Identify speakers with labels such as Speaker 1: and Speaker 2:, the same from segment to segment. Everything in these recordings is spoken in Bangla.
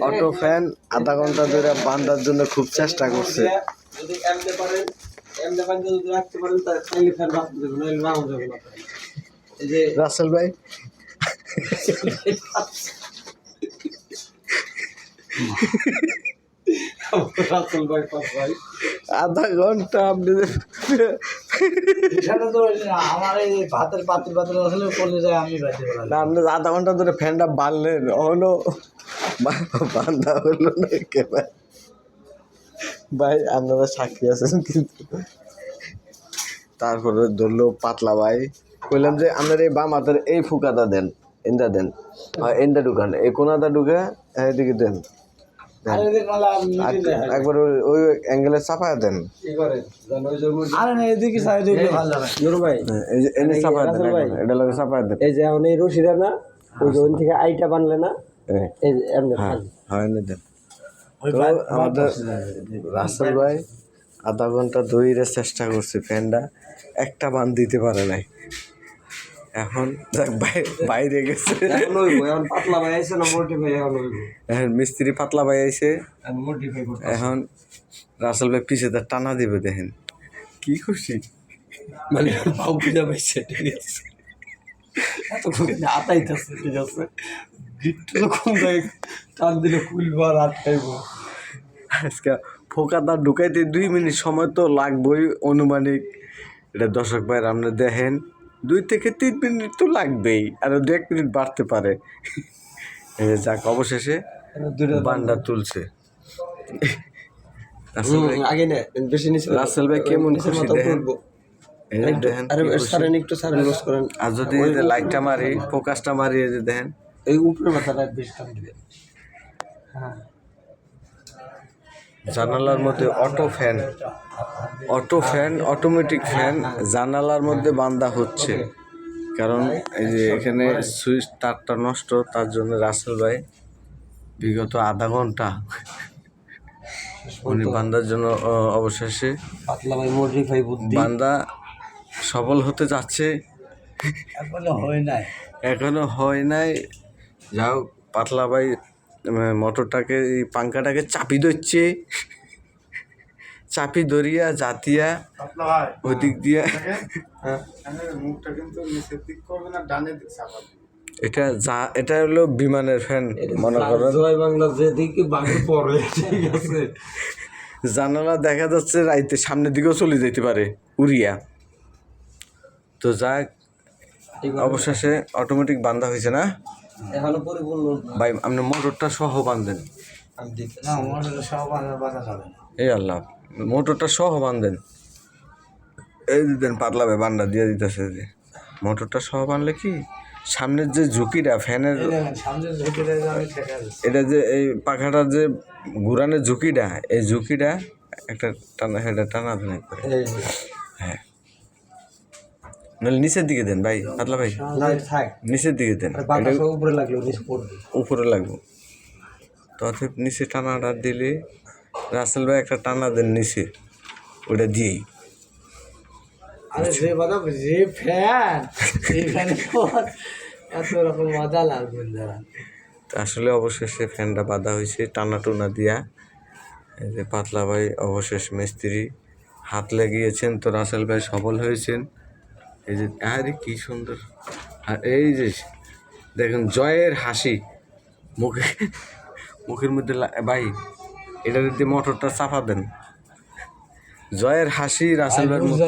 Speaker 1: অটো ফ্যান আধা ঘন্টা ধরে বান্ধার জন্য খুব চেষ্টা করছে।
Speaker 2: যদি এমনি পারেন এমনি পারেন যদি রাখতে পারেন তাহলে ফ্যান রাখতে দেবেন, নাহলে রাখা যাবে না। এই যে
Speaker 1: রাসেল ভাই
Speaker 2: রাসেল ভাই পাস ভাই
Speaker 1: আধা ঘন্টা আপনি
Speaker 2: সেটা তো আমার এই ভাতের পাতিল আসলে পড়লে যায় আমি বাইতে বলা
Speaker 1: না, আপনি আধা ঘন্টা ধরে ফ্যানটা বাঁধলেন হলো বান্ধা হলো না কে ভাই? ভাই আপনারা সাক্ষী আছেন কিন্তু। তারপরে ধরলো পাতলা ভাই, বললাম যে আপনার এই বাম হাতের এই ফুকাটা দেন, এন্দা দেন, এন্দা ঢুকান, এই কোনাটা ঢুকে এদিকে দেন, একবার ওই অ্যাঙ্গেলে চাপায় দেন। এনে চাপায় দেন, এটা লাগে চাপায় দেন।
Speaker 2: এই যে এখন এই রশিটা না ওই যে ওই থেকে আইটা বানলে না এই যে এমনি
Speaker 1: হ্যাঁ এনে দেন। তো আমাদের রাসেল ভাই আধা ঘন্টা ধরে চেষ্টা করছে, ফ্যানটা একটা বান দিতে পারে নাই। এখন বাইরে গেছে,
Speaker 2: পাতলা ভাই আইছে না মোটি ভাই
Speaker 1: এখন মিস্ত্রি পাতলা ভাই আইছে, এখন রাসেল ভাই পিছে তার টানা দিবে, দেখেন কি খুশি
Speaker 2: মানে পাও পূজা পাইছে, ঠিক আছে আতাইতেছে, ঠিক আছে গিট্টু কম যায় টান দিলে খুলবার আটকাইব।
Speaker 1: আজকে ফোকাটা ঢুকাইতে 2 মিনিট সময় তো লাগবেই অনুমানিক। এটা দর্শক ভাইয়ের আপনি দেখেন 2 থেকে 3 মিনিট তো লাগবেই, আর 2-1 মিনিট বাড়তে পারে। যাক অবশেষে বান্ডা তুলছে।
Speaker 2: আগে না বেশি নিচে
Speaker 1: রাসেল ভাই কেমন খুশি দেখেন, আর যদি লাইটটা মারি ফোকাসটা মারি যে দেখেন
Speaker 2: এই উপরে মাথাটা বেশি টান দিবে। হ্যাঁ
Speaker 1: জানালার মধ্যে অটো ফ্যান অটোমেটিক ফ্যান জানালার মধ্যে বাঁধা হচ্ছে, কারণ এই যে এখানে সুইচ তারটা নষ্ট, তার জন্য রাসেল ভাই বিগত আধা ঘন্টা উনি বান্দার জন্য অবশেষে বান্দা সফল হতে যাচ্ছে। এখনো হয় নাই। যাও পাতলা ভাই মোটরটাকে এই পাঙ্খাটাকে চাপি ধরছে, চাপি ধরিয়া জাতিয়া ওই দিক দিয়া এটা হলো বিমানের ফ্যান মনে করেন। জানালা দেখা যাচ্ছে রাইতে সামনের দিকেও চলে যেতে পারে উড়িয়া। তো যাক অবশেষে অটোমেটিক বান্ধা হয়েছে না ভাই, আপনি মোটরটা সহ বাঁধেন। এই আল্লাহ মোটরটা সহ বাঁধেন, এই দিতেন পাতলা ভাই বান্ডা দিয়ে দিতেছে। যে মোটরটা সহ বাঁধলে কি সামনের যে ঝুঁকিটা ফ্যানের, এটা যে এই পাখাটার যে ঘুরানোর ঝুঁকিটা, এই ঝুঁকিটা একটা টানা হেঁটে টানা টানা করে। হ্যাঁ নাহলে নিচের দিকে দেন ভাই, পাতলা ভাই নিচের দিকে দেন, উপরে লাগবো। তো নিচে টানাটা দিলে রাসেল ভাই একটা টানা দেন নিচে, ওটা দিয়েই আসলে অবশেষে ফ্যানটা বাঁধা হয়েছে টানা টুনা দিয়া। এই যে পাতলা ভাই অবশেষ মিস্ত্রি হাত লাগিয়েছেন, তো রাসেল ভাই সফল হয়েছেন। এই যে আরে কি সুন্দর, আর এই যে দেখুন জয়ের হাসি মুখের মধ্যে। ভাই এটা যদি মোটরটা চাপা দেন, জয়ের হাসি রাসেল ভাইয়ের মুখে।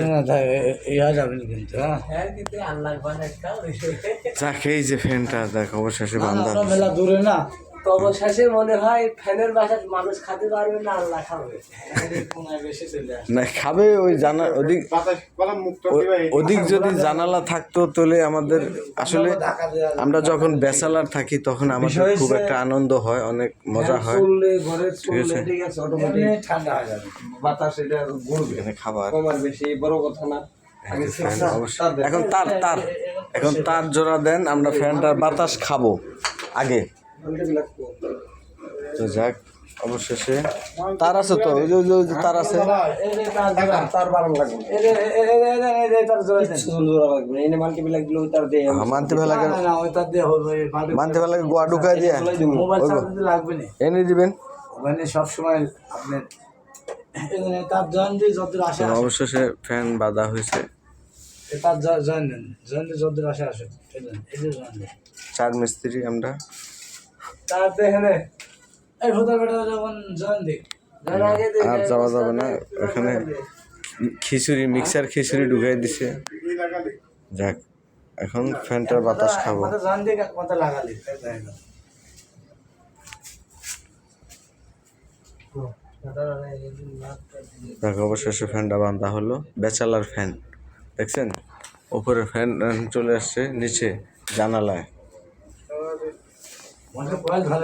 Speaker 1: যাক এই যে ফ্যানটা দেখ অবশেষে বান্ধা
Speaker 2: দূরে না, তো অবশেষে মনে হয় ফ্যানের বাসায় মানুষ খেতে পারবে না, আল্লাহ খাবে
Speaker 1: না, খাবে ওই জানা ওদিক যদি জানালা থাকতো তাহলে আমাদের আসলে আমরা যখন ব্যাচেলার থাকি তখন আমাদের খুব একটা আনন্দ হয়, অনেক মজা হয়, ঠিক আছে
Speaker 2: ঠান্ডা হয়ে যাবে বাতাস, এটা ঘুরবে
Speaker 1: খাবার
Speaker 2: বেশি বড় কথা না।
Speaker 1: এখন তার জোড়া দেন, আমরা ফ্যানটার বাতাস খাবো আগে। তো যাক অবশেষে তার আছে তো ওই যে তার আছে
Speaker 2: তার বাড়ানো লাগবে জোড়া লাগবে এনে মাল্টিপ্লাই লাগলে ওই তার দিয়ে
Speaker 1: মানতে ভালো লাগে মানতে ভালো লাগে গোয়া ঢুকাই দিয়ে এনে দিবেন
Speaker 3: সবসময় আপনার তার জয়েন দিয়ে যতদূর আসে
Speaker 1: তো অবশেষে ফ্যান বাঁধা হয়েছে
Speaker 3: তার জয়েন দেন জয়েন দিয়ে যতদূর আসে আসে এই যে জয়েন দেন
Speaker 1: 4 মিস্ত্রি আমরা
Speaker 3: তারপরে এখানে এই ভোটার বেটা যখন জয়েন দিই
Speaker 1: আর যাওয়া যাবে না এখানে খিচুড়ি মিক্সার খিচুড়ি ঢুকাই দিছে যাক এখন ফ্যানটার বাতাস খাবো
Speaker 3: মাথা জয়েন দিয়ে মাথা লাগালি
Speaker 1: যাক অবশেষে ফ্যানটা বাঁধা হলো ব্যাচেলার ফ্যান দেখছেন উপরে ফ্যান চলে আসছে নিচে জানালায়
Speaker 3: মনে কয়েল ভালো